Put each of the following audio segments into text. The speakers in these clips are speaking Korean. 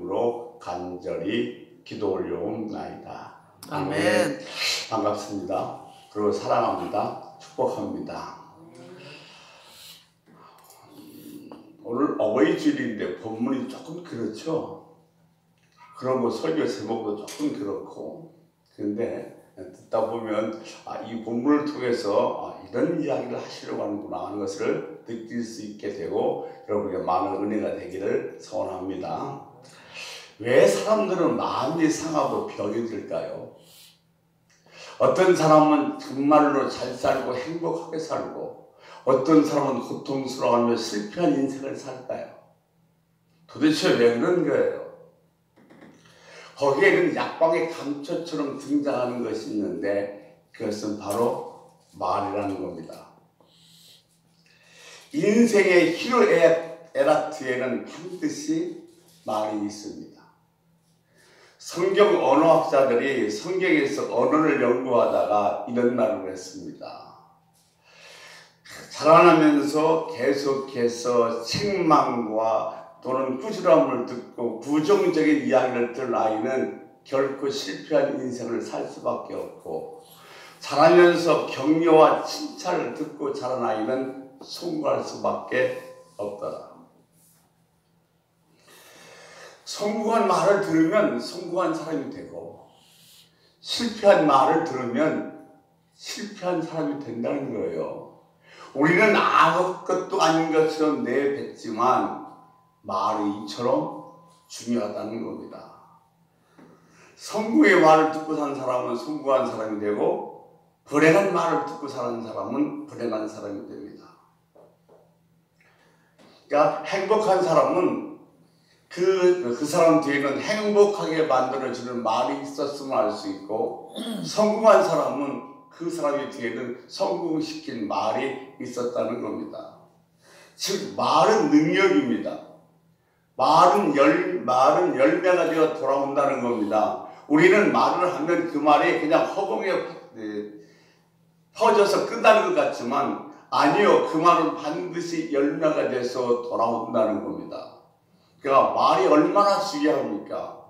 이름으로 간절히 기도 올려옵나이다. 아멘. 반갑습니다. 그리고 사랑합니다. 축복합니다. 오늘 어버이주일인데 본문이 조금 그렇죠. 그러고 설교 제목도 조금 그렇고, 그런데 듣다 보면 이 본문을 통해서 이런 이야기를 하시려고 하는구나 하는 것을 느낄 수 있게 되고 여러분에게 많은 은혜가 되기를 소원합니다. 왜 사람들은 마음이 상하고 병이 들까요? 어떤 사람은 정말로 잘 살고 행복하게 살고 어떤 사람은 고통스러워하며 실패한 인생을 살까요? 도대체 왜 그런 거예요? 거기에는 약방의 감초처럼 등장하는 것이 있는데 그것은 바로 말이라는 겁니다. 인생의 히로에라트에는 반드시 말이 있습니다. 성경 언어학자들이 성경에서 언어를 연구하다가 이런 말을 했습니다. 자라나면서 계속해서 책망과 또는 꾸지람을 듣고 부정적인 이야기를 들은 아이는 결코 실패한 인생을 살 수밖에 없고, 자라면서 격려와 칭찬을 듣고 자란 아이는 성공할 수밖에 없더라. 성공한 말을 들으면 성공한 사람이 되고 실패한 말을 들으면 실패한 사람이 된다는 거예요. 우리는 아무것도 아닌 것처럼 내뱉지만 말이 이처럼 중요하다는 겁니다. 성공의 말을 듣고 사는 사람은 성공한 사람이 되고 불행한 말을 듣고 사는 사람은 불행한 사람이 됩니다. 그러니까 행복한 사람은 그 사람 뒤에는 행복하게 만들어주는 말이 있었음을 알 수 있고, 성공한 사람은 그 사람의 뒤에는 성공시킨 말이 있었다는 겁니다. 즉 말은 능력입니다. 말은 열매가 되어 돌아온다는 겁니다. 우리는 말을 하면 그 말이 그냥 허공에 퍼져서 끝나는 것 같지만 아니요, 그 말은 반드시 열매가 돼서 돌아온다는 겁니다. 그러니까 말이 얼마나 중요합니까?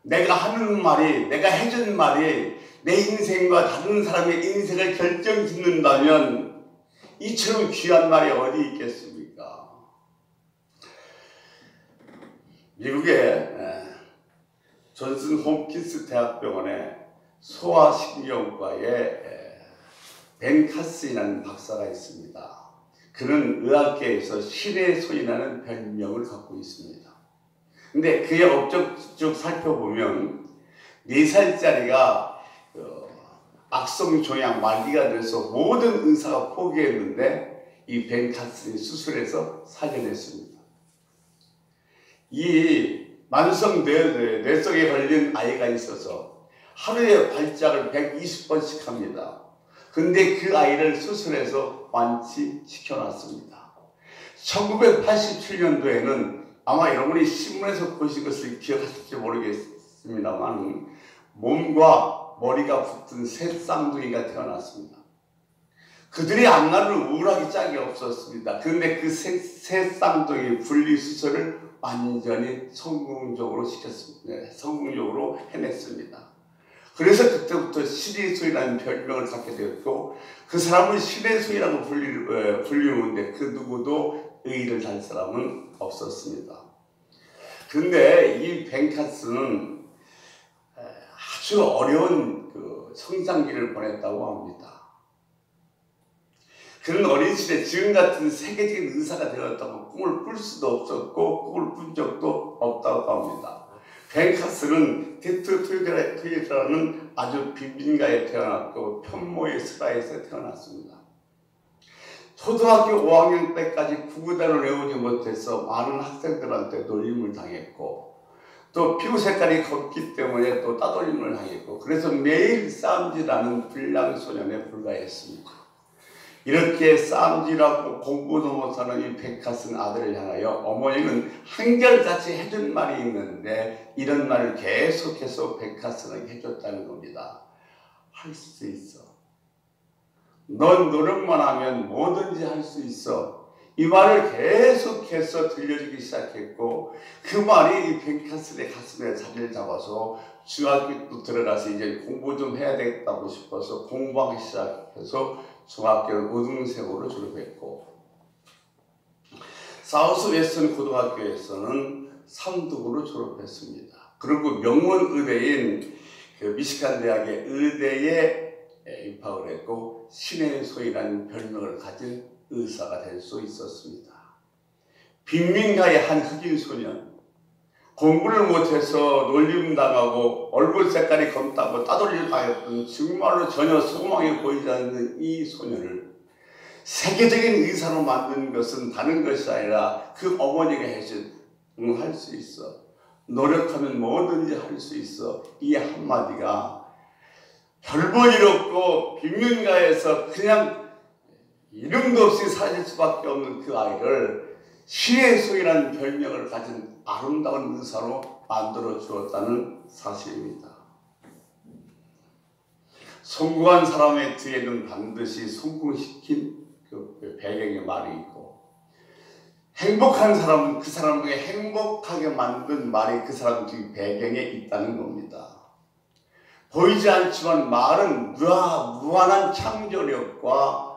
내가 하는 말이, 내가 해준 말이 내 인생과 다른 사람의 인생을 결정짓는다면 이처럼 귀한 말이 어디 있겠습니까? 미국의 존슨 홈킨스 대학병원에 소아신경과의 벤 카슨이라는 박사가 있습니다. 그는 의학계에서 신의 소이라는 별명을 갖고 있습니다. 근데 그의 업적 쭉 살펴보면 4살짜리가 악성 종양 말기가 돼서 모든 의사가 포기했는데 이 벤 카슨이 수술해서 살려냈습니다. 이 만성 뇌성에 걸린 아이가 있어서 하루에 발작을 120번씩 합니다. 근데 그 아이를 수술해서 완치시켜놨습니다. 1987년도에는 아마 여러분이 신문에서 보신 것을 기억하실지 모르겠습니다만 몸과 머리가 붙은 새 쌍둥이가 태어났습니다. 그들의 앞날은 우울하기 짝이 없었습니다. 그런데 그 새 쌍둥이 분리수술을 완전히 성공적으로 시켰습니다. 성공적으로 해냈습니다. 그래서 그때부터 신의 소이라는 별명을 갖게 되었고, 그 사람을 신의 소이라고 불리는데 그 누구도 의의를 달 사람은 없었습니다. 그런데 이 벤 카슨은 아주 어려운 성장기를 보냈다고 합니다. 그는 어린 시절에 지금 같은 세계적인 의사가 되었다고 꿈을 꿀 수도 없었고 꿈을 꾼 적도 없다고 합니다. 벤 카슨은 데트로이트라는 아주 빈민가에 태어났고 편모의 스라에서 태어났습니다. 초등학교 5학년 때까지 구구단을 외우지 못해서 많은 학생들한테 놀림을 당했고, 또 피부 색깔이 걷기 때문에 또 따돌림을 당했고, 그래서 매일 싸움질하는 불량 소년에 불과했습니다. 이렇게 싸움질하고 공부도 못하는 이 벤 카슨 아들을 향하여 어머니는 한결같이 해준 말이 있는데, 이런 말을 계속해서 벤 카슨에게 해줬다는 겁니다. 할 수 있어. 넌 노력만 하면 뭐든지 할 수 있어. 이 말을 계속해서 들려주기 시작했고 그 말이 이 벤카슨의 가슴에 자리를 잡아서 중학교 들어가서 이제 공부 좀 해야 되겠다고 싶어서 공부하기 시작해서 중학교를 우등생으로 졸업했고 사우스 웨스턴 고등학교에서는 3등으로 졸업했습니다. 그리고 명문 의대인 그 미시간 대학의 의대에 입학을 했고 신의 소이라는 별명을 가진 의사가 될 수 있었습니다. 빈민가의 한 흑인 소년, 공부를 못해서 놀림당하고 얼굴 색깔이 검다고 따돌려 다녔던 정말로 전혀 소망이 보이지 않는 이 소년을 세계적인 의사로 만든 것은 다른 것이 아니라 그 어머니가 해준 할 수 있어. 노력하면 뭐든지 할 수 있어. 이 한마디가 별볼일 없고 빈민가에서 그냥 이름도 없이 사라질 수밖에 없는 그 아이를 신의 소이라는 별명을 가진 아름다운 의사로 만들어 주었다는 사실입니다. 성공한 사람의 뒤에는 반드시 성공시킨 그 배경의 말이 있고 행복한 사람은 그 사람에게 행복하게 만든 말이 그 사람 뒤 배경에 있다는 겁니다. 보이지 않지만 말은 무한한 창조력과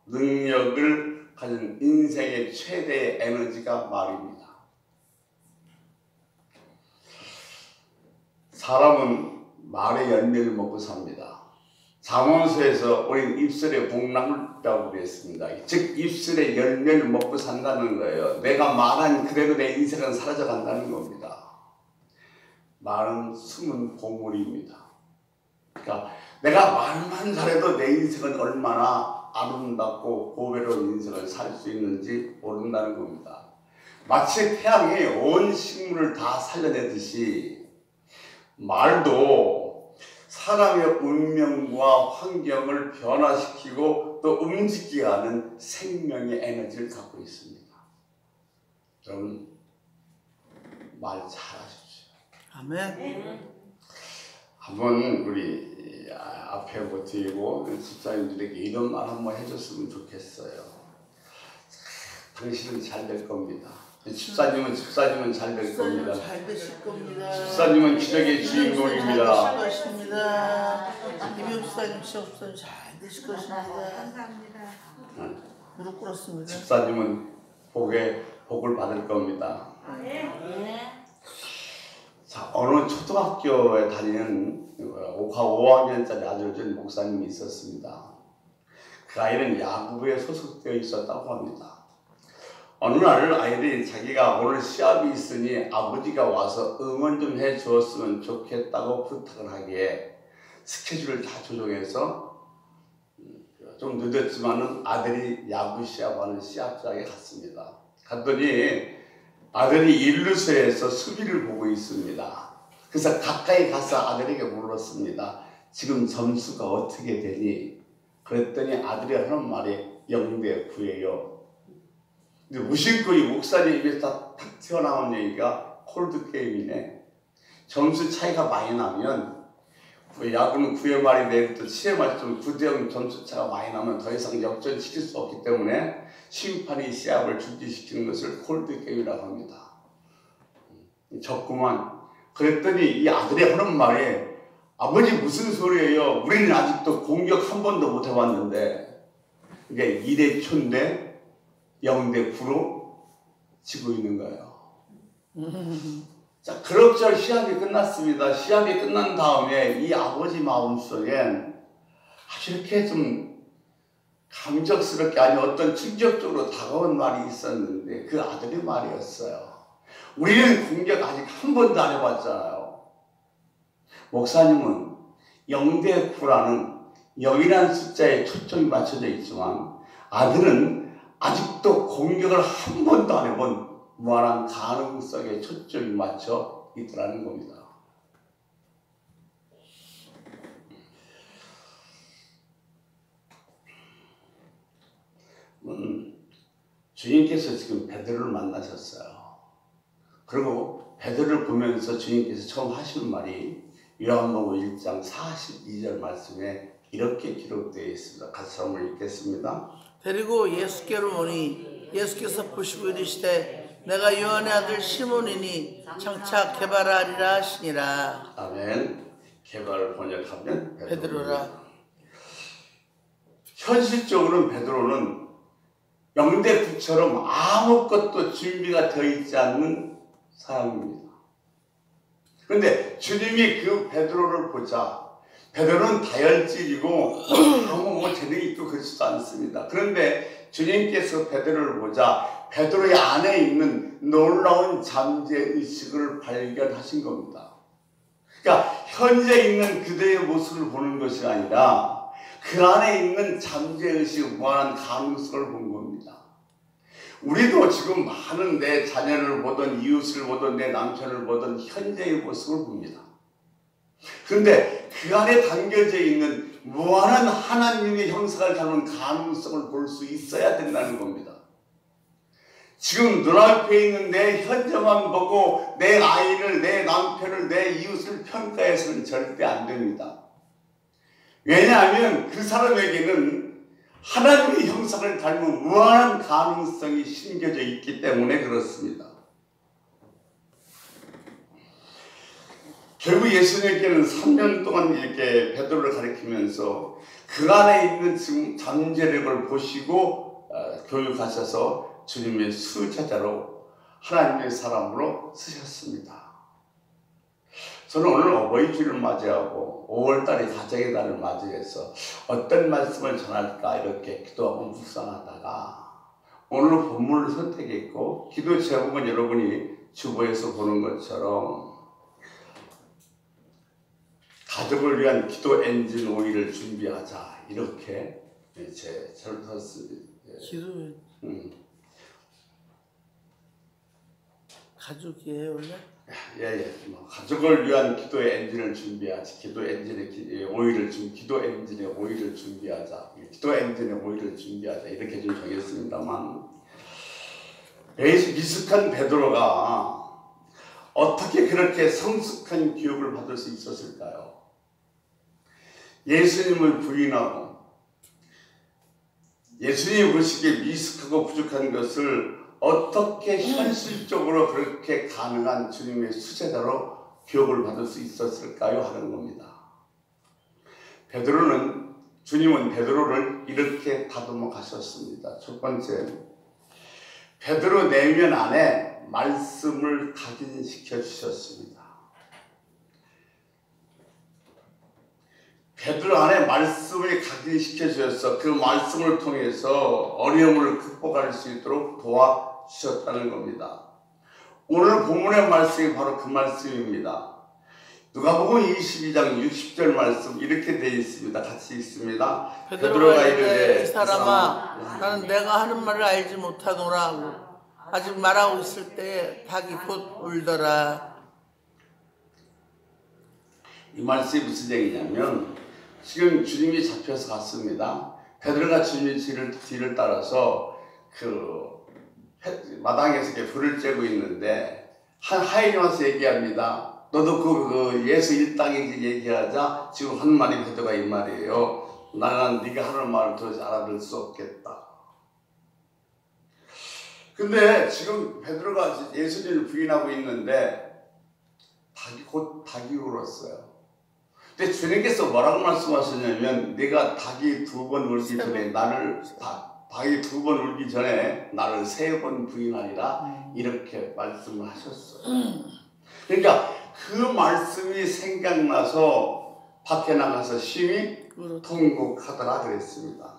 능력을 가진 인생의 최대의 에너지가 말입니다. 사람은 말의 열매를 먹고 삽니다. 잠언서에서 우리는 입술의 복락을 배우고 있습니다. 즉 입술의 열매를 먹고 산다는 거예요. 내가 말한 그대로 내 인생은 사라져 간다는 겁니다. 말은 숨은 보물입니다. 그러니까 내가 말만 잘해도 내 인생은 얼마나 아름답고 고배로운 인생을 살 수 있는지 모른다는 겁니다. 마치 태양이 온 식물을 다 살려내듯이 말도 사람의 운명과 환경을 변화시키고 또 움직이게 하는 생명의 에너지를 갖고 있습니다. 여러분 말 잘하십시오. 아멘. 한번 우리 앞에 버티고 집사님들에게 이런 말 한번 해줬으면 좋겠어요. 당신은 잘 될 겁니다. 집사님은 잘 될 겁니다. 잘 되실 겁니다. 집사님은 기적의 주인공입니다. 잘 되실 것입니다. 김영 집사님, 시영 집사님 잘 되실 것입니다. 감사합니다. 무릎 꿇었습니다. 집사님은 복을 받을 겁니다. 자, 어느 초등학교에 다니는 5학년짜리 아들 중 목사님이 있었습니다. 그 아이는 야구부에 소속되어 있었다고 합니다. 어느 날 아이들이 자기가 오늘 시합이 있으니 아버지가 와서 응원 좀 해주었으면 좋겠다고 부탁을 하기에 스케줄을 다 조정해서 좀 늦었지만은 아들이 야구 시합하는 시합장에 갔습니다. 갔더니 아들이 일루수에서 수비를 보고 있습니다. 그래서 가까이 가서 아들에게 물었습니다. 지금 점수가 어떻게 되니? 그랬더니 아들이 하는 말이 0대9예요. 무심코 이 목사님 입에서 탁 튀어나온 얘기가 콜드 게임이네. 점수 차이가 많이 나면 야구는 9회 말이 내일부터 7회 말쯤 9대0 점수 차가 많이 나면 더 이상 역전 시킬 수 없기 때문에 심판이 시합을 중지시키는 것을 콜드 게임이라고 합니다. 적구만. 그랬더니 이 아들이 하는 말에 아버지 무슨 소리예요? 우리는 아직도 공격 한 번도 못 해봤는데 이게 2대 초인데 0대9로 지고 있는 거예요. 자, 그럭저럭 시합이 끝났습니다. 시합이 끝난 다음에 이 아버지 마음속엔 아주 이렇게 좀 감격스럽게 아니 어떤 충격적으로 다가온 말이 있었는데 그 아들의 말이었어요. 우리는 공격 아직 한 번도 안 해봤잖아요. 목사님은 0대9라는 0이라는 숫자에 초점이 맞춰져 있지만 아들은 아직도 공격을 한 번도 안 해본 무한한 가능성에 초점이 맞춰 있더라는 겁니다. 주님께서 지금 베드로를 만나셨어요. 그리고 베드로를 보면서 주님께서 처음 하시는 말이 요한복음 1장 42절 말씀에 이렇게 기록되어 있습니다. 같이 한번 읽겠습니다. 데리고 예수께로 오니 예수께서 보시고 이르시되 내가 요한의 아들 시몬이니 장차 개발하리라 하시니라. 아멘. 개발 번역하면 베드로라. 현실적으로는 베드로는 영대부처럼 아무것도 준비가 되어 있지 않는 사람입니다. 그런데 주님이 그 베드로를 보자. 베드로는 다혈질이고 아무 재능이 있고 그렇지도 않습니다. 그런데 주님께서 베드로를 보자 베드로의 안에 있는 놀라운 잠재의식을 발견하신 겁니다. 그러니까 현재 있는 그대의 모습을 보는 것이 아니라 그 안에 있는 잠재의식, 무한한 가능성을 본 겁니다. 우리도 지금 많은 내 자녀를 보든 이웃을 보든 내 남편을 보든 현재의 모습을 봅니다. 그런데 그 안에 담겨져 있는 무한한 하나님의 형상을 닮은 가능성을 볼 수 있어야 된다는 겁니다. 지금 눈앞에 있는 내 현재만 보고 내 아이를, 내 남편을, 내 이웃을 평가해서는 절대 안 됩니다. 왜냐하면 그 사람에게는 하나님의 형상을 닮은 무한한 가능성이 심겨져 있기 때문에 그렇습니다. 결국 예수님께는 3년 동안 이렇게 베드로를 가리키면서 그 안에 있는 지금 잠재력을 보시고 교육하셔서 주님의 수제자로 하나님의 사람으로 쓰셨습니다. 저는 오늘 어버이주일을 맞이하고 5월달에 가정의 달을 맞이해서 어떤 말씀을 전할까 이렇게 기도하고 묵상하다가 오늘 본문을 선택했고 기도 제목은 여러분이 주보에서 보는 것처럼 가족을 위한 기도 엔진 오일을 준비하자 이렇게 제 썼습니다. 기도 가족이에요 원래? 예. 가족을 위한 기도의 엔진을 준비하자. 기도 엔진의 오일을 준비하자. 기도 엔진의 오일을 준비하자. 이렇게 좀 정했습니다만 미숙한 베드로가 어떻게 그렇게 성숙한 교육을 받을 수 있었을까요? 예수님을 부인하고 예수님이 보시기에 미숙하고 부족한 것을 어떻게 현실적으로 그렇게 가능한 주님의 수제자로 교육을 받을 수 있었을까요? 하는 겁니다. 주님은 베드로를 이렇게 다듬어 가셨습니다. 첫 번째, 베드로 내면 안에 말씀을 각인시켜 주셨습니다. 베드로 안에 말씀을 각인시켜 주셔서 그 말씀을 통해서 어려움을 극복할 수 있도록 도와주셨다는 겁니다. 오늘 본문의 말씀이 바로 그 말씀입니다. 누가복음 22장 60절 말씀 이렇게 되어 있습니다. 같이 읽습니다. 베드로가 이르되 이 사람아 나는 내가 하는 말을 알지 못하노라 하고 아직 말하고 있을 때에 닭이 곧 울더라. 이 말씀이 무슨 얘기냐면 지금 주님이 잡혀서 갔습니다. 베드로가 주님의 뒤를 따라서 그 마당에서 이렇게 불을 쬐고 있는데 한 하인이 와서 얘기합니다. 너도 그 예수 일당인지 얘기하자. 지금 한 말이 베드로가 이 말이에요. 나는 네가 하는 말을 도저히 알아들 수 없겠다. 근데 지금 베드로가 예수님을 부인하고 있는데 닭이 울었어요. 근데 주님께서 뭐라고 말씀하셨냐면 네가 닭이 2번 울기 전에 닭이 2번 울기 전에 나를 3번 부인하리라 이렇게 말씀을 하셨어요. 그러니까 그 말씀이 생각나서 밖에 나가서 심히 통곡하더라 그랬습니다.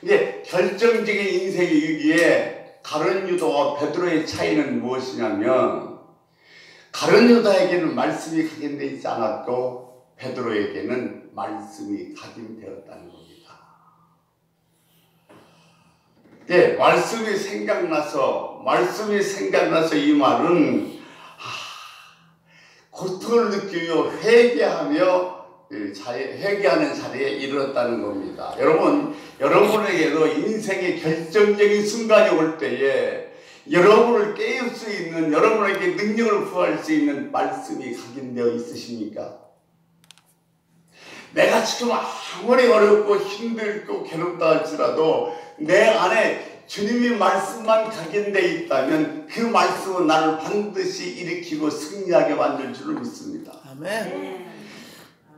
이제 결정적인 인생의 위기에 가룟 유다와 베드로의 차이는 무엇이냐면 가룟 유다에게는 말씀이 각인되어 있지 않았고 베드로에게는 말씀이 각인되었다는 겁니다. 예, 말씀이 생각나서 이 말은 고통을 느끼며 회개하는 자리에 이르렀다는 겁니다. 여러분에게도 인생의 결정적인 순간이 올 때에 여러분을 깨울 수 있는, 여러분에게 능력을 부여할 수 있는 말씀이 각인되어 있으십니까? 내가 지금 아무리 어렵고 힘들고 괴롭다 할지라도 내 안에 주님이 말씀만 각인되어 있다면 그 말씀은 나를 반드시 일으키고 승리하게 만들 줄을 믿습니다. 아멘.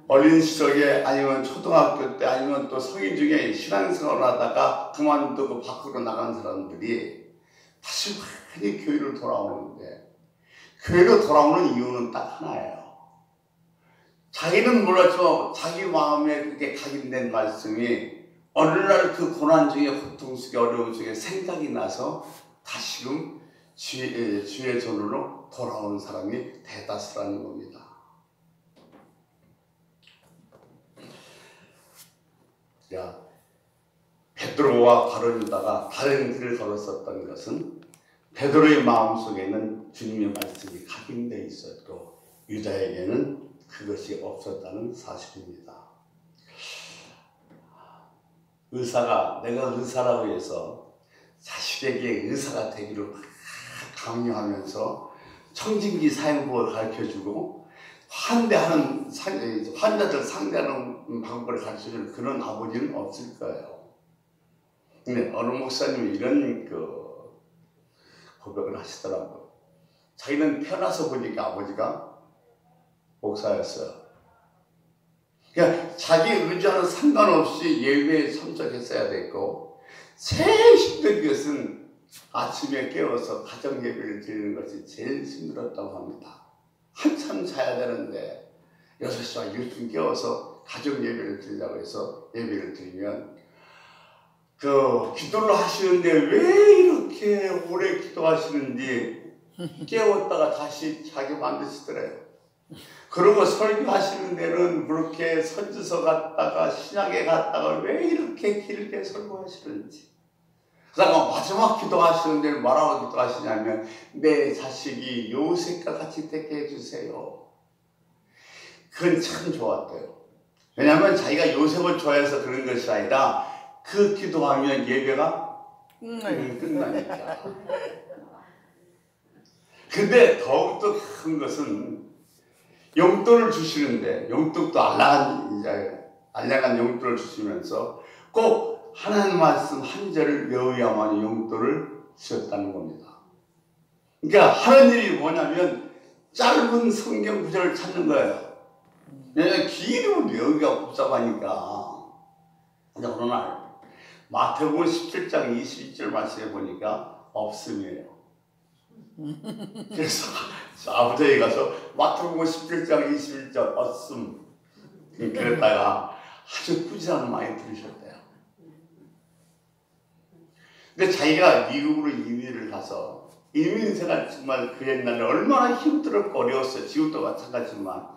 어린 시절에 아니면 초등학교 때 아니면 또 성인 중에 신앙생활을 하다가 그만두고 밖으로 나간 사람들이 다시 많이 교회로 돌아오는데 교회로 돌아오는 이유는 딱 하나예요. 자기는 몰랐지만 자기 마음에 그게 각인된 말씀이 어느 날 그 고난 중에 고통 속에 어려움 속에 생각이 나서 다시금 주의 전으로 돌아오는 사람이 대다수라는 겁니다. 자, 베드로와 바로유다가 다른 길을 걸었었던 것은 베드로의 마음속에는 주님의 말씀이 각인되어 있었고 유다에게는 그것이 없었다는 사실입니다. 내가 의사라고 해서 자식에게 의사가 되기를 막 강요하면서 청진기 사용법을 가르쳐주고 환자들 상대하는 방법을 가르쳐주는 그런 아버지는 없을 거예요. 근데 어느 목사님이 이런 고백을 하시더라고요. 자기는 태어나서 보니까 아버지가 목사였어요. 그러니까 자기 의지와는 상관없이 예배에 참석했어야 됐고 제일 힘든 것은 아침에 깨워서 가정 예배를 드리는 것이 제일 힘들었다고 합니다. 한참 자야 되는데 6시와 7시 깨워서 가정 예배를 드리자고 해서 예배를 드리면 기도를 하시는데 왜 이렇게 오래 기도하시는지 깨웠다가 다시 자기 만드시더래요. 그리고 설교하시는 데는 그렇게 선지서 갔다가 신약에 갔다가 왜 이렇게 길게 설교하시는지. 그다가 마지막 기도하시는 데는 뭐라고 기도하시냐면 내 자식이 요셉과 같이 되게 해주세요. 그건 참 좋았대요. 왜냐하면 자기가 요셉을 좋아해서 그런 것이 아니라 그 기도하면 예배가 끝나니까. 근데 더욱더 큰 것은 용돈을 주시는데 용돈도 알량한 용돈을 주시면서 꼭 하나님 말씀 한 절을 외워야만 용돈을 주셨다는 겁니다. 그러니까 하는 일이 뭐냐면 짧은 성경 구절을 찾는 거예요. 왜냐하면 길이면 외우기가 복잡하니까. 근데 어느 날 마태복음 17장 22절 말씀해 보니까 없음이에요. 그래서 아버지에 가서 마태복음 17장 21절 없음 그랬다가 아주 꾸지람을 많이 들으셨대요. 근데 자기가 미국으로 이민을 가서 이민생활 정말 그 옛날에 얼마나 힘들었고 어려웠어요. 지금도 마찬가지지만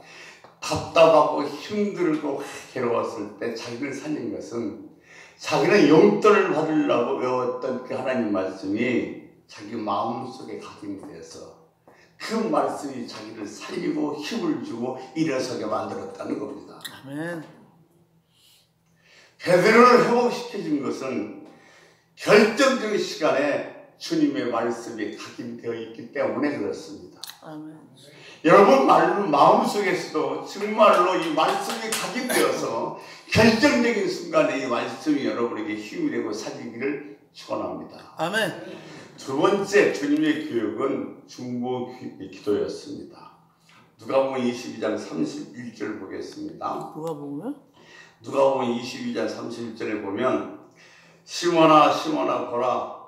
답답하고 힘들고 괴로웠을 때 자기를 살린 것은 자기는 용돈을 받으려고 외웠던 그 하나님 말씀이 자기 마음속에 각인되어서 그 말씀이 자기를 살리고 힘을 주고 일어서게 만들었다는 겁니다. 아멘. 베드로를 회복시켜준 것은 결정적인 시간에 주님의 말씀이 각인되어 있기 때문에 그렇습니다. 아멘. 여러분 마음속에서도 정말로 이 말씀이 각인되어서 결정적인 순간에 이 말씀이 여러분에게 힘이 되고 살리기를 축원합니다. 아멘. 두 번째 주님의 교육은 중보 기도였습니다. 누가복음 22장 31절 보겠습니다. 누가복음 22장 31절에 보면 시몬아 시몬아 보라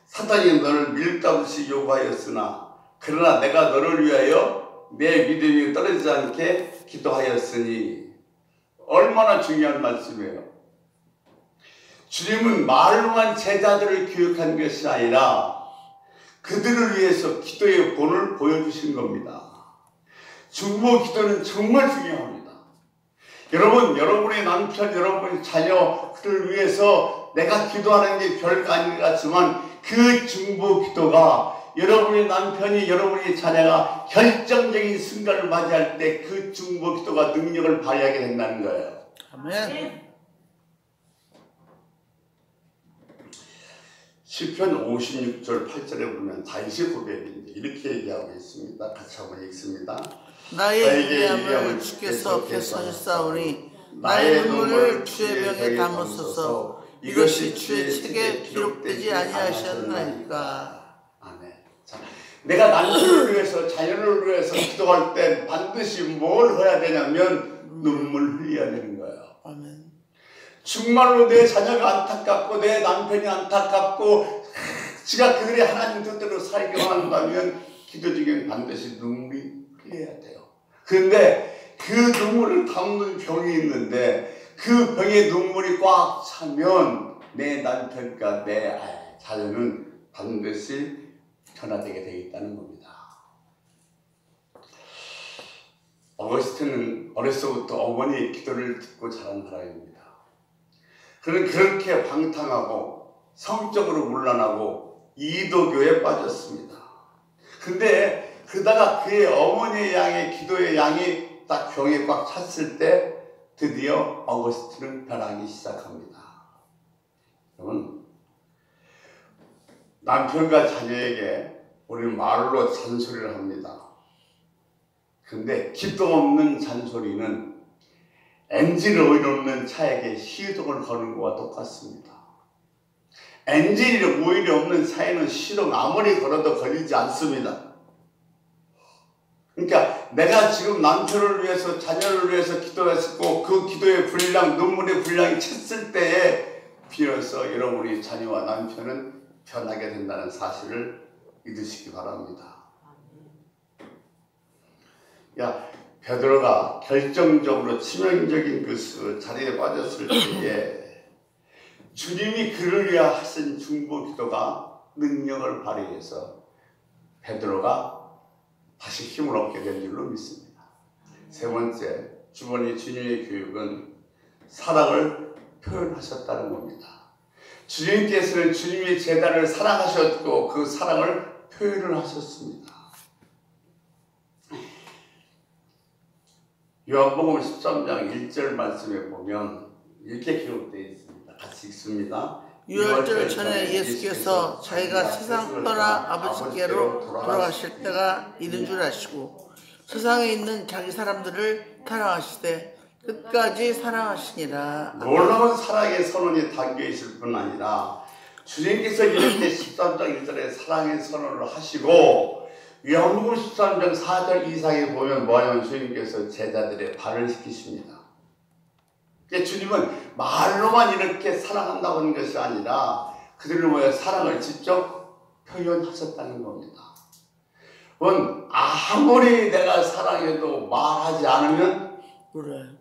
사단이 너를 밀가부시 요구하였으나 그러나 내가 너를 위하여 내 믿음이 떨어지지 않게 기도하였으니. 얼마나 중요한 말씀이에요. 주님은 말로만 제자들을 교육한 것이 아니라 그들을 위해서 기도의 본을 보여주신 겁니다. 중보 기도는 정말 중요합니다. 여러분, 여러분의 남편, 여러분의 자녀, 그들을 위해서 내가 기도하는 게 별거 아닌 것 같지만 그 중보 기도가 여러분의 남편이, 여러분의 자녀가 결정적인 순간을 맞이할 때 그 중보 기도가 능력을 발휘하게 된다는 거예요. 아멘. 시편 56절 8절에 보면 다윗의 고백인데 이렇게 얘기하고 있습니다. 같이 한번 읽습니다. 나의 유리함을 주께서 개선하사오니 나의 눈물을 주의 병에 담으소서. 이것이 주의 책에 기록되지 아니하셨나이까. 아멘. 자, 내가 남편을 위해서 자녀를 위해서 기도할 때 반드시 뭘 해야 되냐면 눈물 흘려야 되는 거예요. 아멘. 정말로 내 자녀가 안타깝고 내 남편이 안타깝고 지가 그들이 하나님 뜻대로 살기 원한다면 기도 중에 반드시 눈물이 흘려야 돼요. 그런데 그 눈물을 담는 병이 있는데 그 병에 눈물이 꽉 차면 내 남편과 내 자녀는 반드시 변화되게 되어 있다는 겁니다. 어거스틴은 어려서부터 어머니의 기도를 듣고 자란 사람입니다. 그는 그렇게 방탕하고 성적으로 문란하고 이도교에 빠졌습니다. 근데 그러다가 그의 어머니의 양의 기도의 양이 딱 병에 꽉 찼을 때 드디어 어거스틴은 변하기 시작합니다. 여러분, 남편과 자녀에게 우리는 말로 잔소리를 합니다. 근데 기도 없는 잔소리는 엔진 오일 없는 차에게 시동을 거는 것과 똑같습니다. 엔진 오일이 없는 차에는 시동 아무리 걸어도 걸리지 않습니다. 그러니까 내가 지금 남편을 위해서 자녀를 위해서 기도했고 그 기도의 분량, 눈물의 분량이 찼을 때에 비로소 여러분의 자녀와 남편은 변하게 된다는 사실을 믿으시기 바랍니다. 베드로가 결정적으로 치명적인 그 자리에 빠졌을 때에 주님이 그를 위하 하신 중보 기도가 능력을 발휘해서 베드로가 다시 힘을 얻게 된 줄로 믿습니다. 세 번째, 주번의 주님의 교육은 사랑을 표현하셨다는 겁니다. 주님께서는 주님의 제자를 사랑하셨고 그 사랑을 표현을 하셨습니다. 요한복음 13장 1절 말씀에 보면 이렇게 기록되어 있습니다. 같이 읽습니다. 6월절 전에 예수께서 자기가 세상 떠나 아버지께로 돌아가실 때가 이른 줄 아시고 세상에 있는 자기 사람들을 사랑하시되 끝까지 사랑하시니라. 놀라운 사랑의 선언이 담겨 있을 뿐 아니라 주님께서 이렇게 13장 1절에 사랑의 선언을 하시고 요한복음 13장 4절 이상에 보면 뭐냐면 주님께서 제자들의 발을 씻기십니다. 주님은 말로만 이렇게 사랑한다고 하는 것이 아니라 그들을 모여 사랑을 직접 표현하셨다는 겁니다. 아무리 내가 사랑해도 말하지 않으면 몰라요.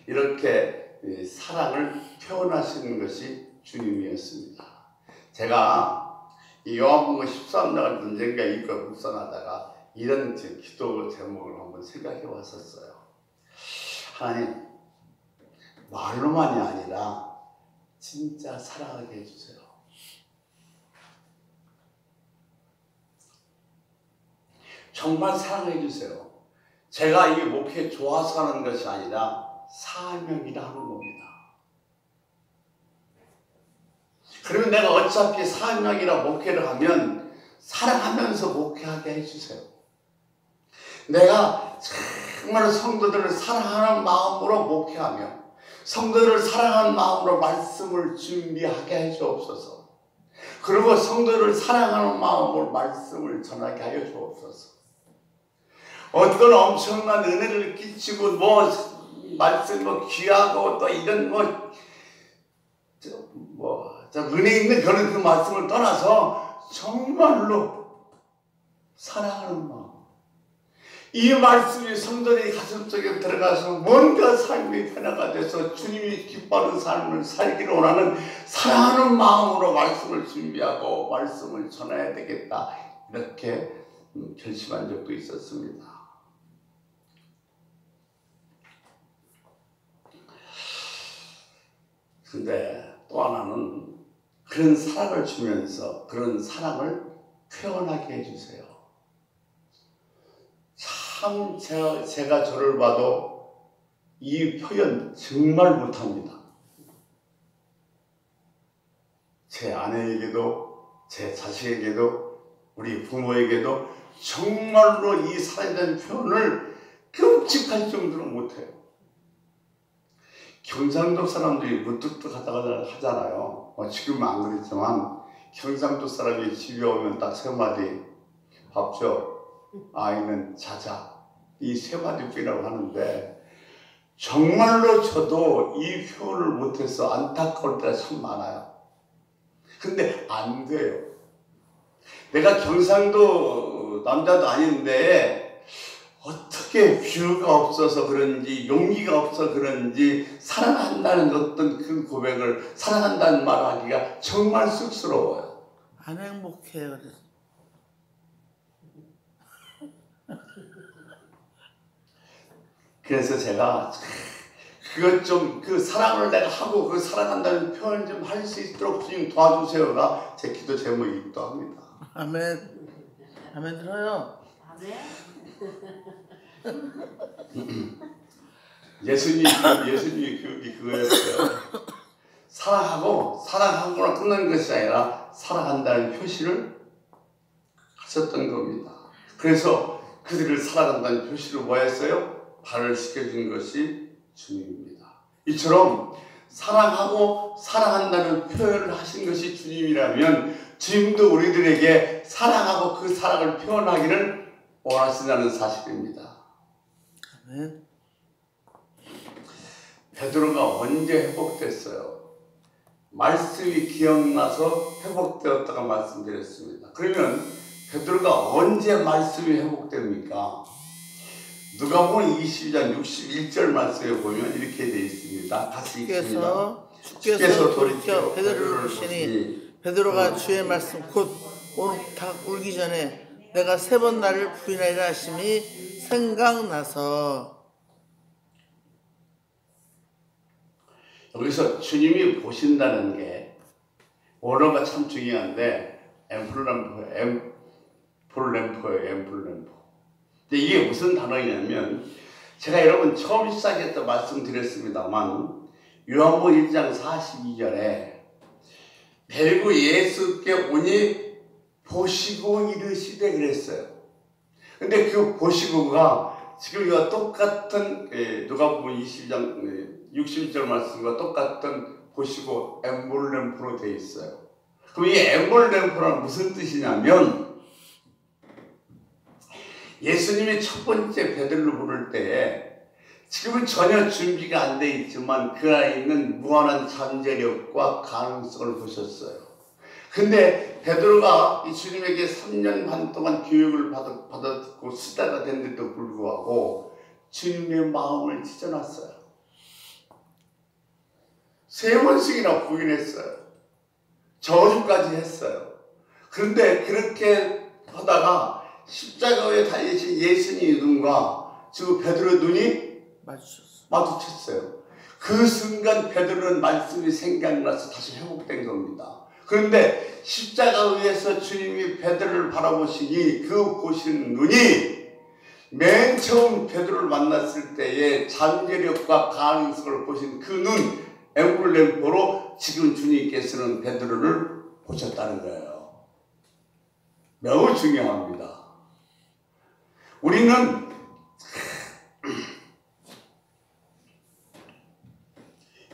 이렇게 사랑을 표현하시는 것이 주님이었습니다. 제가 이 요한복음 13장을 언젠가 읽고 묵상하다가 이런 기도 제목을 한번 생각해 왔었어요. 하나님, 말로만이 아니라 진짜 사랑하게 해주세요. 정말 사랑해 주세요. 제가 이 목회 좋아서 하는 것이 아니라 사명이라 하는 겁니다. 그러면 내가 어차피 사명이라 목회를 하면 사랑하면서 목회하게 해주세요. 내가 정말 성도들을 사랑하는 마음으로 목회하며 성도들을 사랑하는 마음으로 말씀을 준비하게 해 주옵소서. 그리고 성도들을 사랑하는 마음으로 말씀을 전하게 하여 주옵소서. 어떤 엄청난 은혜를 끼치고 말씀 귀하고 또 이런 은혜 있는 그런 그 말씀을 떠나서 정말로 사랑하는 마음, 이 말씀이 성도의 가슴속에 들어가서 뭔가 삶의 변화가 돼서 주님이 기뻐하는 삶을 살기를 원하는 사랑하는 마음으로 말씀을 준비하고 말씀을 전해야 되겠다, 이렇게 결심한 적도 있었습니다. 근데 또 하나는 그런 사랑을 주면서 그런 사랑을 표현하게 해주세요. 참 제가 저를 봐도 이 표현 정말 못합니다. 제 아내에게도 제 자식에게도 우리 부모에게도 정말로 이 사랑에 대한 표현을 끔찍할 정도로 못해요. 경상도 사람들이 무뚝뚝하다고 하잖아요. 지금은 안 그랬지만 경상도 사람이 집에 오면 딱 세 마디, 밥 줘, 아이는 자자, 이 세 마디뿐이라고 하는데 정말로 저도 이 표현을 못해서 안타까울 때가 참 많아요. 근데 안 돼요. 내가 경상도 남자도 아닌데 어떻게 뷰가 없어서 그런지 용기가 없어서 그런지 사랑한다는 어떤 그 고백을 사랑한다는 말을 하기가 정말 쑥스러워요. 안 행복해요. 그래서 제가 그것 좀 그 사랑을 내가 하고 그 사랑한다는 표현 좀 할 수 있도록 주님 도와주세요가 제 기도 제목이기도 합니다. 아멘. 아멘 들어요. 아멘. 예수님의 교육이 그거였어요. 사랑하고나 끝나는 것이 아니라 사랑한다는 표시를 하셨던 겁니다. 그래서 그들을 사랑한다는 표시를 뭐 했어요? 발을 씻겨준 것이 주님입니다. 이처럼 사랑하고 사랑한다는 표현을 하신 것이 주님이라면 주님도 우리들에게 사랑하고 그 사랑을 표현하기를 원하신다는 사실입니다. 아멘. 베드로가 언제 회복됐어요? 말씀이 기억나서 회복되었다고 말씀드렸습니다. 그러면 베드로가 언제 말씀이 회복됩니까? 누가복음 22장 61절 말씀에 보면 이렇게 되어 있습니다. 같이 읽습니다. 주께서 돌이켜 베드로를 보시니 베드로가 주의 말씀 곧 닭 울기 전에 내가 3번 나를 부인하리라 하심이 생각나서. 여기서 주님이 보신다는 게 원어가 참 중요한데 엠플램포예요. 근데 이게 무슨 단어이냐면 제가 여러분 처음 시작할 때 말씀드렸습니다만 요한복음 1장 42절에 벨구 예수께 오니 보시고 이르시되 그랬어요. 근데 그 보시고가 지금 이와 똑같은 누가복음 22장 61절 말씀과 똑같은 보시고 엠볼렘프로 되어 있어요. 그럼 이 엠볼렘프란 무슨 뜻이냐면 예수님이 첫 번째 베드로를 부를 때에 지금은 전혀 준비가 안 돼 있지만 그 안에 있는 무한한 잠재력과 가능성을 보셨어요. 근데 베드로가 이 주님에게 3년 반 동안 교육을 받았고 수다가 됐는데도 불구하고 주님의 마음을 찢어놨어요. 3번씩이나 부인했어요. 저주까지 했어요. 그런데 그렇게 하다가 십자가에 달리신 예수님의 눈과 지금 베드로의 눈이 마주쳤어요. 그 순간 베드로는 말씀이 생각나서 다시 회복된 겁니다. 그런데 십자가 위에서 주님이 베드로를 바라보시니 그 보시는 눈이 맨 처음 베드로를 만났을 때의 잠재력과 가능성을 보신 그 눈, 엠블렘포로 지금 주님께서는 베드로를 보셨다는 거예요. 매우 중요합니다. 우리는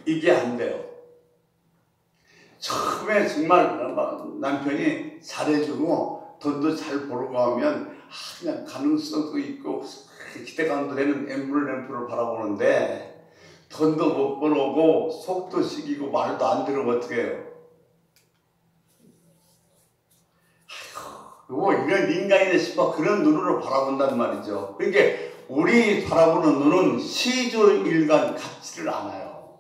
이게 안 돼요. 처음에 정말 남편이 잘해주고 돈도 잘 벌고 하면 그냥 가능성도 있고 기대감도 되는 엠블렘프를 바라보는데 돈도 못 벌어오고 속도 시키고 말도 안 들으면 어떻게 해요? 이런 인간이네 싶어 그런 눈으로 바라본단 말이죠. 그러니까 우리 바라보는 눈은 시조일관 같지를 않아요.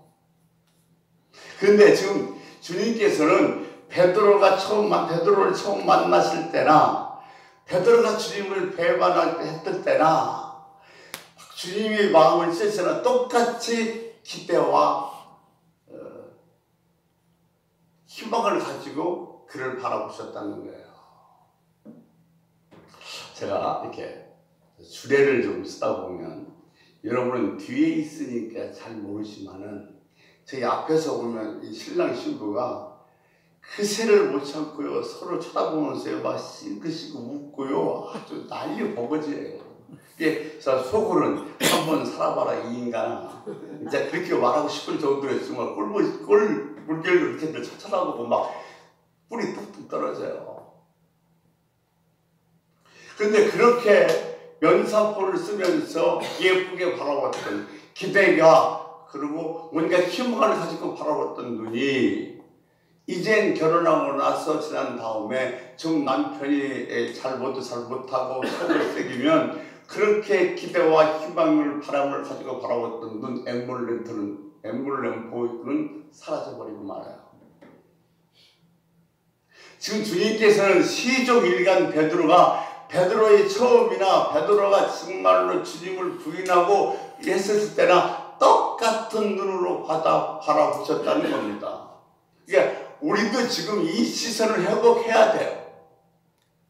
그런데 지금 주님께서는 베드로를 처음 만났을 때나 베드로가 주님을 배반했을 때나 주님의 마음을 찢어서나 똑같이 기대와 희망을 가지고 그를 바라보셨다는 거예요. 제가 이렇게 주례를 좀 쓰다 보면 여러분은 뒤에 있으니까 잘 모르지만은 저희 앞에서 보면 이 신랑 신부가 그새를 못 참고요 서로 쳐다보면서요 막 싱긋싱긋 웃고요 아주 난리 버거지예요. 그래서 속으로는 한번 살아봐라 이 인간아. 이제 그렇게 말하고 싶을 정도로 정말 물결로 이렇게 쳐다보고 막 뿔이 뚝뚝 떨어져요. 그런데 그렇게 면사포를 쓰면서 예쁘게 바라봤던 기대가 그리고 뭔가 희망을 가지고 바라봤던 눈이 이젠 결혼하고 나서 지난 다음에 정 남편이 잘못도 잘못하고 속을 새기면 그렇게 기대와 희망을 바람을 가지고 바라봤던 눈 엠블렘포는 사라져버리고 말아요. 지금 주님께서는 시종일관 베드로의 처음이나 베드로가 정말로 주님을 부인하고 했을 때나 똑같은 눈으로 바라보셨다는 겁니다. 그러니까 우리도 지금 이 시선을 회복해야 돼요.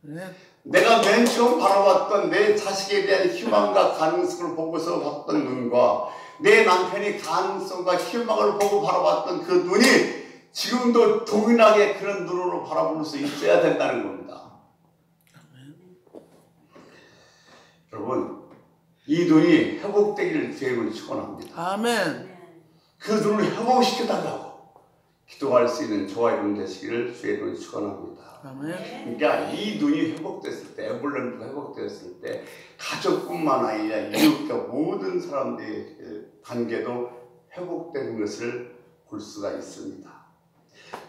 네. 내가 맨 처음 바라봤던 내 자식에 대한 희망과 가능성을 보고서 봤던 눈과 내 남편이 가능성과 희망을 보고 바라봤던 그 눈이 지금도 동일하게 그런 눈으로 바라볼 수 있어야 된다는 겁니다. 여러분, 이 눈이 회복되기를 주님을 축원합니다. 아멘. 그 눈을 회복시켜달라고 기도할 수 있는 저와 여러분 되시기를 주의 이름으로 축원합니다. 아멘. 그러니까 이 눈이 회복됐을 때, 엠블렘프가 회복됐을 때 가족뿐만 아니라 이웃과 모든 사람들의 관계도 회복되는 것을 볼 수가 있습니다.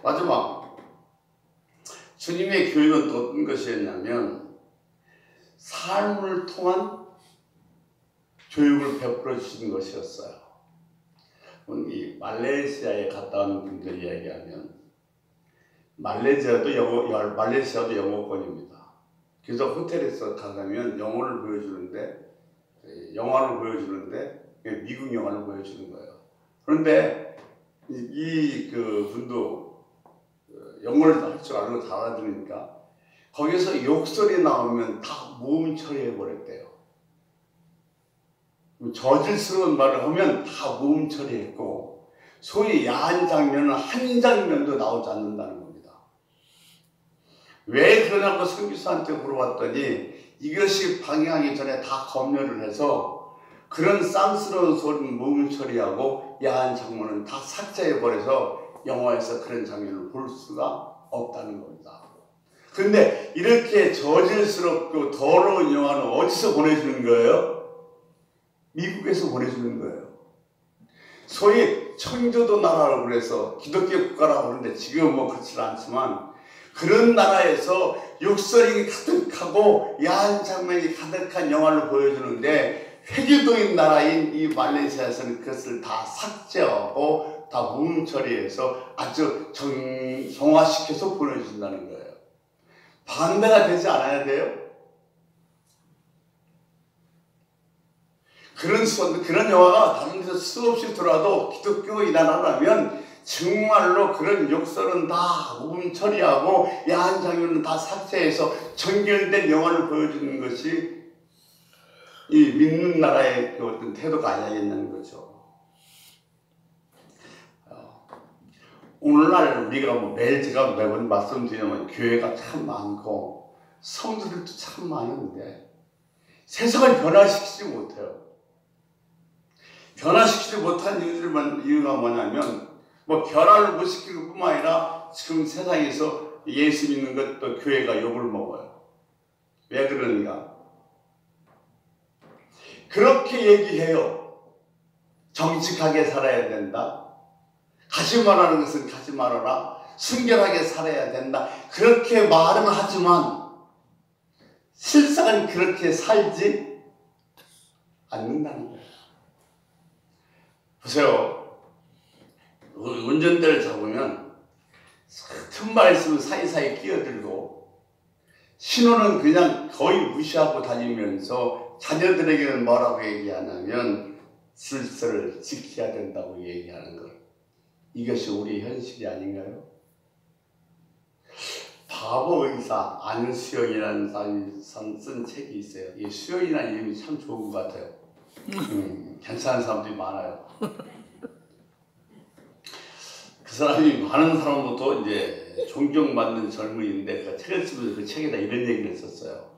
마지막, 주님의 교육은 또 어떤 것이었냐면 삶을 통한 교육을 베풀어 주신 것이었어요. 이 말레이시아에 갔다 온 분들 이야기하면 말레이시아도 영어권입니다. 그래서 호텔에서 가면 영어를 보여주는데 영화를 보여주는데 미국 영화를 보여주는 거예요. 그런데 그 분도 영어를 할 줄 알고 다 알아들으니까 거기서 욕설이 나오면 다 모음 처리해 버렸대요. 저질스러운 말을 하면 다 모음 처리했고 소위 야한 장면은 한 장면도 나오지 않는다는 겁니다. 왜 그러냐고 선교사한테 물어봤더니 이것이 방해하기 전에 다 검열을 해서 그런 쌍스러운 소리는 모음 처리하고 야한 장면은 다 삭제해버려서 영화에서 그런 장면을 볼 수가 없다는 겁니다. 그런데 이렇게 저질스럽고 더러운 영화는 어디서 보내주는 거예요? 미국에서 보내주는 거예요. 소위 청교도 나라라고 그래서 기독교 국가라고 하는데 지금은 뭐 그렇지 않지만 그런 나라에서 욕설이 가득하고 야한 장면이 가득한 영화를 보여주는데 회교도인 나라인 이 말레이시아에서는 그것을 다 삭제하고 다 모음 처리해서 아주 정화시켜서 보내준다는 거예요. 반대가 되지 않아야 돼요? 그런 영화가 다른 데서 수없이 들어와도 기독교 나라라면 정말로 그런 욕설은 다 모음 처리하고 야한 장면은 다 삭제해서 정결된 영화를 보여주는 것이 이 믿는 나라의 그 어떤 태도가 아니겠냐는 거죠. 오늘날 우리가 매일 제가 매번 말씀드리면 교회가 참 많고 성도들도 참 많은데 세상을 변화시키지 못해요. 변화시키지 못한 이유가 뭐냐면 변화를 못 시키는 뿐만 아니라 지금 세상에서 예수 믿는 것도 교회가 욕을 먹어요. 왜 그러는가? 그렇게 얘기해요. 정직하게 살아야 된다. 가지 말라는 것은 가지 말아라. 순결하게 살아야 된다. 그렇게 말은 하지만 실상은 그렇게 살지 않는다는 거예요. 보세요. 운전대를 잡으면 틈만 있으면 사이사이 끼어들고 신호는 그냥 거의 무시하고 다니면서 자녀들에게는 뭐라고 얘기하냐면 질서를 지켜야 된다고 얘기하는 것. 이것이 우리 현실이 아닌가요? 바보 의사 안수영이라는 사람이 쓴 책이 있어요. 이 수영이라는 이름이 참 좋은 것 같아요. 괜찮은 사람들이 많아요. 그 사람이 많은 사람부터 이제 존경받는 젊은이인데 그 책을 쓰면서 그 책에다 이런 얘기를 했었어요.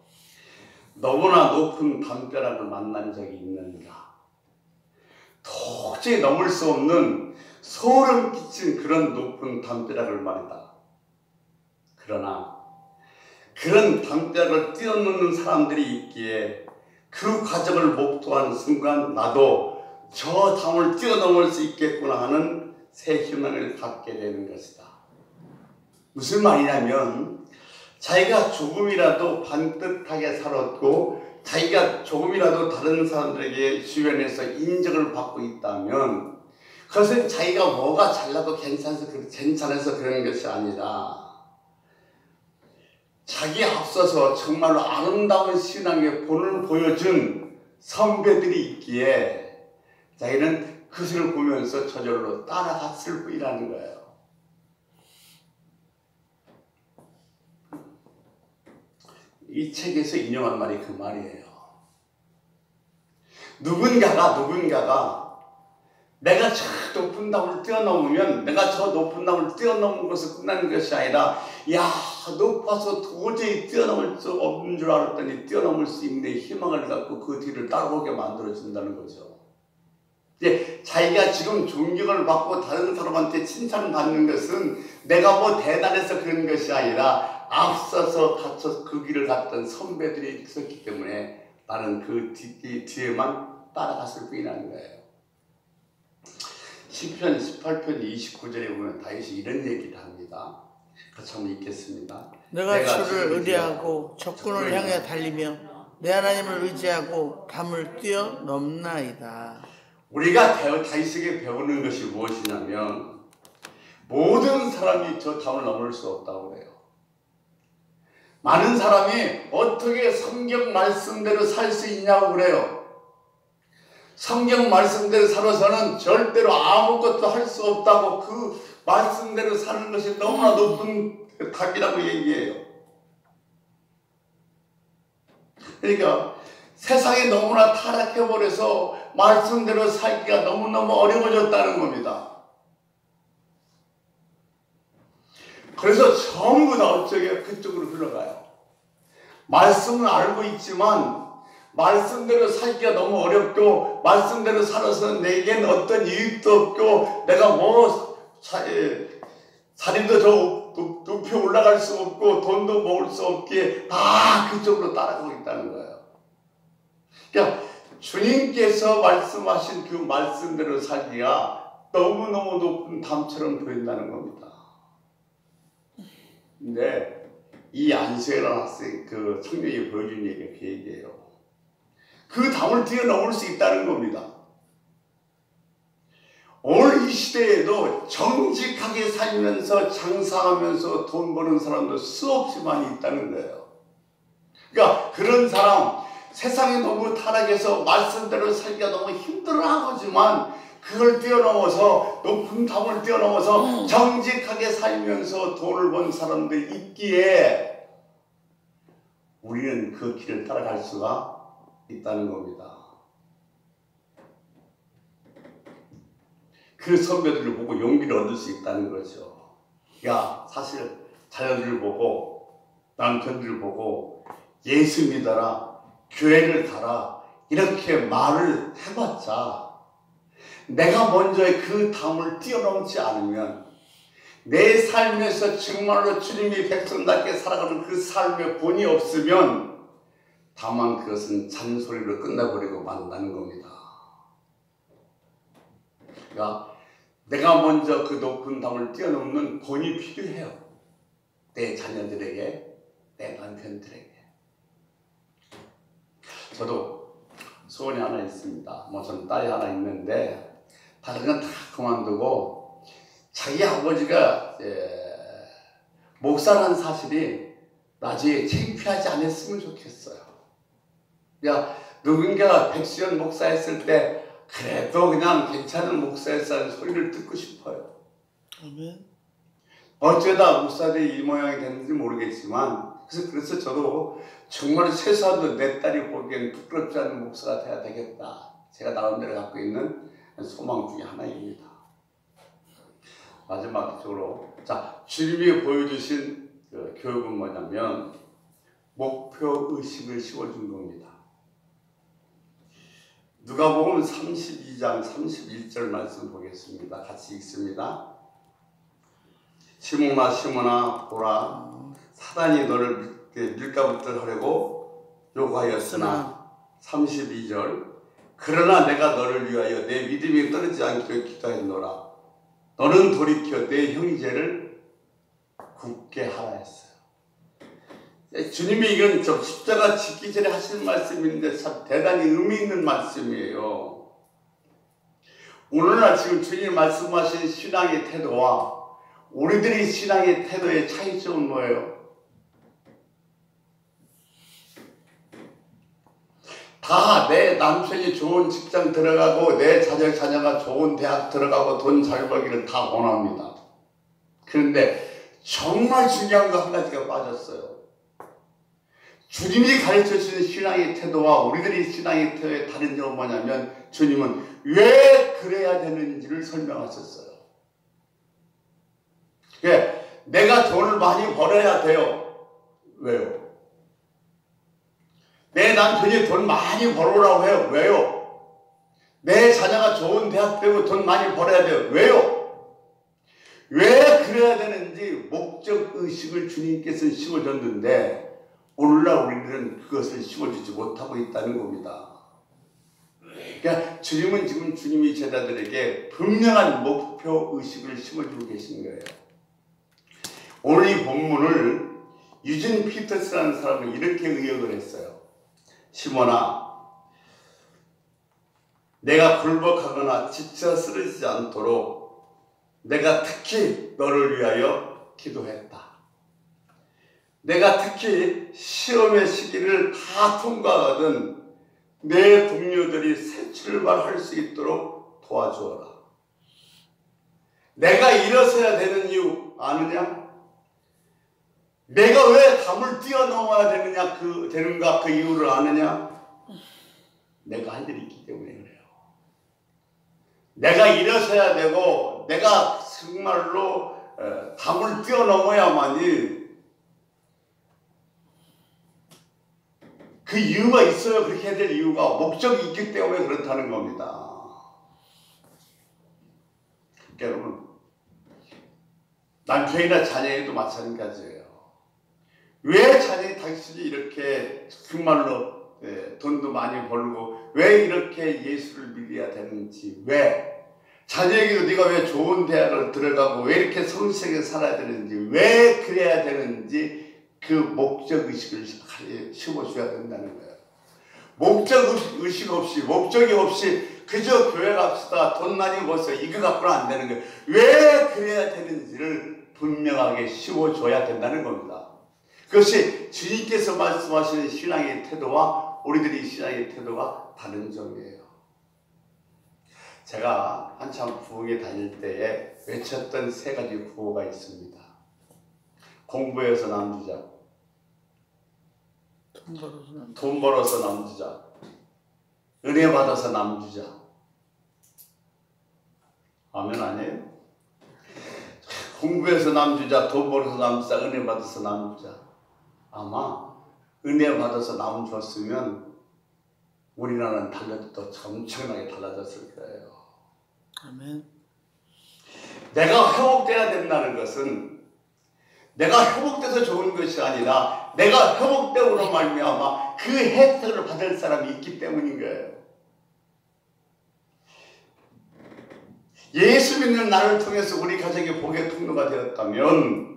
너무나 높은 담벼락을 만난 적이 있는가? 도저히 넘을 수 없는 소름 끼친 그런 높은 담벼락을 말이다. 그러나 그런 담벼락을 뛰어넘는 사람들이 있기에 그 과정을 목도한 순간 나도 저 담을 뛰어넘을 수 있겠구나 하는 새 희망을 갖게 되는 것이다. 무슨 말이냐면 자기가 조금이라도 반듯하게 살았고 자기가 조금이라도 다른 사람들에게 주변에서 인정을 받고 있다면 그것은 자기가 뭐가 잘나도 괜찮아서 그런 것이 아니라 자기 앞서서 정말로 아름다운 신앙의 본을 보여준 선배들이 있기에 자기는 그것을 보면서 저절로 따라갔을 뿐이라는 거예요. 이 책에서 인용한 말이 그 말이에요. 누군가가 내가 저 높은 담을 뛰어넘으면 내가 저 높은 담을 뛰어넘은 것을 끝나는 것이 아니라 야 높아서 도저히 뛰어넘을 수 없는 줄 알았더니 뛰어넘을 수 있는 희망을 갖고 그 뒤를 따라오게 만들어준다는 거죠. 이제 자기가 지금 존경을 받고 다른 사람한테 칭찬을 받는 것은 내가 뭐 대단해서 그런 것이 아니라 앞서서 그 길을 갔던 선배들이 있었기 때문에 나는 그 뒤에만 따라갔을 뿐이라는 거예요. 시편 18편 29절에 보면 다윗이 이런 얘기를 합니다. 같이 한번 읽겠습니다. 내가 주를 의뢰하고 적군을 향해 달리며 내 하나님을 의지하고 담을 뛰어넘나이다. 우리가 다윗에게 배우는 것이 무엇이냐면 모든 사람이 저 담을 넘을 수 없다고 그래요. 많은 사람이 어떻게 성경 말씀대로 살 수 있냐고 그래요. 성경 말씀대로 살아서는 절대로 아무것도 할 수 없다고 그 말씀대로 사는 것이 너무나 높은 답이라고 얘기해요. 그러니까 세상이 너무나 타락해버려서 말씀대로 살기가 너무너무 어려워졌다는 겁니다. 그래서 전부 다 어쩌게 그쪽으로 흘러가요. 말씀은 알고 있지만 말씀대로 살기가 너무 어렵고 말씀대로 살아서 내겐 어떤 이익도 없고 내가 뭐 자리도 더 높이 올라갈 수 없고 돈도 모을 수 없기에 다 그쪽으로 따라가고 있다는 거예요. 그러니까 주님께서 말씀하신 그 말씀대로 살기가 너무너무 높은 담처럼 보인다는 겁니다. 근데 이 안수해라는 학생 그 청년이 보여준 얘기가 그 얘기예요. 그 담을 뛰어넘을 수 있다는 겁니다. 오늘 이 시대에도 정직하게 살면서 장사하면서 돈 버는 사람도 수없이 많이 있다는 거예요. 그러니까 그런 사람 세상이 너무 타락해서 말씀대로 살기가 너무 힘들어하지만 그걸 뛰어넘어서 높은 담을 뛰어넘어서 정직하게 살면서 돈을 번 사람들이 있기에 우리는 그 길을 따라갈 수가 있다는 겁니다. 그 선배들을 보고 용기를 얻을 수 있다는 거죠. 야, 사실 자녀들 보고 남편들 보고 예수 믿어라, 교회를 가라 이렇게 말을 해봤자 내가 먼저 그 담을 뛰어넘지 않으면 내 삶에서 정말로 주님이 백성답게 살아가는 그 삶의 본이 없으면 다만 그것은 잔소리로 끝나버리고 만다는 겁니다. 그러니까 내가 먼저 그 높은 담을 뛰어넘는 본이 필요해요. 내 자녀들에게, 내 남편들에게. 저도 소원이 하나 있습니다. 저는 딸이 하나 있는데 다른 건 다 그만두고 자기 아버지가 목사라는 사실이 나중에 창피하지 않았으면 좋겠어요. 야, 누군가 백수연 목사했을 때 그래도 그냥 괜찮은 목사였다는 소리를 듣고 싶어요. 아멘. 어쩌다 목사들이 이 모양이 됐는지 모르겠지만 그래서 저도 정말 최소한도 내 딸이 보기엔 부끄럽지 않은 목사가 돼야 되겠다. 제가 나름대로 갖고 있는 소망 중에 하나입니다. 마지막으로 자, 주님이 보여주신 그 교육은 뭐냐면 목표의식을 심어준 겁니다. 누가복음 32장 31절 말씀 보겠습니다. 같이 읽습니다. 시몬아 시몬아 보라, 사단이 너를 밀가부터 하려고 요구하였으나 32절 그러나 내가 너를 위하여 내 믿음이 떨어지지 않기를 기도했노라. 너는 돌이켜 내 형제를 굳게 하라 했어요. 주님이 이건 저 십자가 짓기 전에 하시는 말씀인데 참 대단히 의미 있는 말씀이에요. 오늘날 지금 주님 말씀하신 신앙의 태도와 우리들이 신앙의 태도의 차이점은 뭐예요? 다 내 남편이 좋은 직장 들어가고 내 자녀가 좋은 대학 들어가고 돈 잘 벌기를 다 원합니다. 그런데 정말 중요한 거 한 가지가 빠졌어요. 주님이 가르쳐주신 신앙의 태도와 우리들이 신앙의 태도의 다른 점은 뭐냐면 주님은 왜 그래야 되는지를 설명하셨어요. 내가 돈을 많이 벌어야 돼요. 왜요? 내 남편이 돈 많이 벌으라고 해요. 왜요? 내 자녀가 좋은 대학 되고 돈 많이 벌어야 돼요. 왜요? 왜 그래야 되는지 목적의식을 주님께서 심어줬는데 오늘날 우리들은 그것을 심어주지 못하고 있다는 겁니다. 그러니까 주님은 지금 주님이 제자들에게 분명한 목표의식을 심어주고 계신 거예요. 오늘 이 본문을 유진 피터스라는 사람은 이렇게 의역을 했어요. 시몬아, 내가 굴복하거나 지쳐 쓰러지지 않도록 내가 특히 너를 위하여 기도했다. 내가 특히 시험의 시기를 다 통과하거든 내 동료들이 새 출발할 수 있도록 도와주어라. 내가 일어서야 되는 이유 아느냐? 내가 왜 담을 뛰어넘어야 되는가 그 이유를 아느냐? 내가 할 일이 있기 때문에 그래요. 내가 일어서야 되고 내가 정말로 담을 뛰어넘어야만이 그 이유가 있어요. 그렇게 해야 될 이유가 목적이 있기 때문에 그렇다는 겁니다. 여러분, 남편이나 자녀에도 마찬가지예요. 왜 자녀 당신이 이렇게 정말로 돈도 많이 벌고 왜 이렇게 예수를 믿어야 되는지, 왜 자녀에게도 네가 왜 좋은 대학을 들어가고 왜 이렇게 성실하게 살아야 되는지, 왜 그래야 되는지 그 목적의식을 심어줘야 된다는 거예요. 목적의식 없이 목적이 없이 그저 교회 갑시다 돈 많이 벌어서 이거 갖고는 안 되는 거예요. 왜 그래야 되는지를 분명하게 심어줘야 된다는 겁니다. 그것이 주님께서 말씀하시는 신앙의 태도와 우리들이 신앙의 태도가 다른 점이에요. 제가 한참 부흥회 다닐 때에 외쳤던 3가지 구호가 있습니다. 공부해서 남주자, 돈 벌어서 남주자, 은혜 받아서 남주자. 아멘 아니에요? 공부해서 남주자, 돈 벌어서 남주자, 은혜 받아서 남주자. 아마 은혜 받아서 남주었으면 우리나라는 엄청나게 달라졌을 거예요. 아멘. 내가 회복돼야 된다는 것은 내가 회복돼서 좋은 것이 아니라 내가 회복됨으로 말미암아 그 혜택을 받을 사람이 있기 때문인 거예요. 예수 믿는 나를 통해서 우리 가정의 복의 통로가 되었다면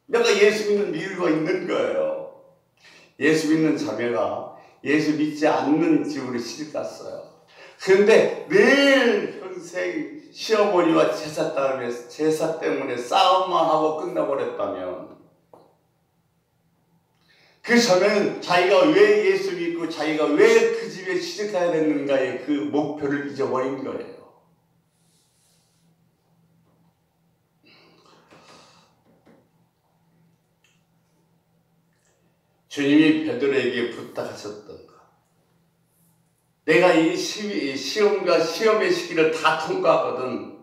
내가 예수 믿는 이유가 있는 거예요. 예수 믿는 자매가 예수 믿지 않는 집으로 시집갔어요. 그런데 늘 평생 시어머니와 제사 때문에 싸움만 하고 끝나버렸다면 그 자매는 자기가 왜 예수 믿고 자기가 왜 그 집에 시집가야 되는가의 그 목표를 잊어버린 거예요. 주님이 베드로에게 부탁하셨던 것. 내가 이 시험과 시험의 시기를 다 통과하거든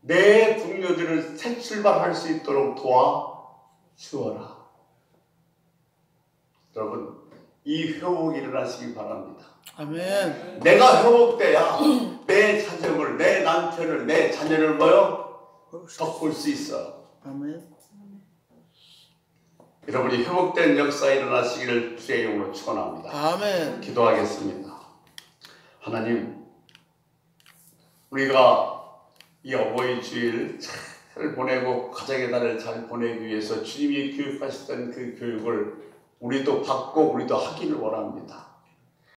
내 동료들을 새 출발할 수 있도록 도와주어라. 여러분 이 회복이 일어나시기 바랍니다. 아멘. 내가 회복돼야 내 자녀를, 내 남편을, 내 자녀를 더 볼 수 있어. 아멘. 여러분이 회복된 역사 일어나시기를 주의 이름으로 축원합니다. 아멘. 기도하겠습니다. 하나님, 우리가 이 어버이 주일 잘 보내고 가정의 달을 잘 보내기 위해서 주님이 교육하셨던 그 교육을 우리도 받고 우리도 하기를 원합니다.